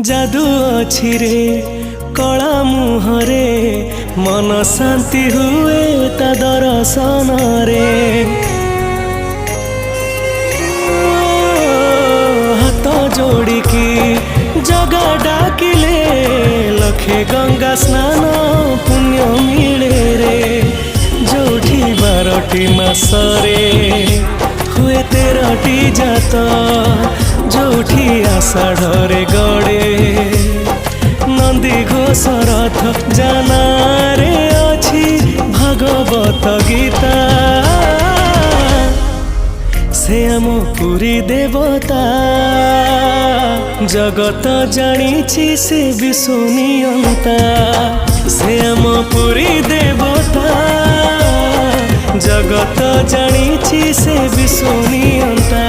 जादू अछि रे कला मुहरे मन शांति हुए ता दर्शन रे। हाथ जोड़िकी जगा डाकिले लखे गंगा स्नान पुण्य मिले रे। जोठी 12टी मासरे हुए 13टी जात जोठी आषाढ़े गड़े नंदी घोष रथ जाना रे अछि भागवत गीता। से आम पुरी देवता जगत जानिछि से विश्वनियंता। से आम पुरी देवता जगत जानिछि से विश्वनियंता।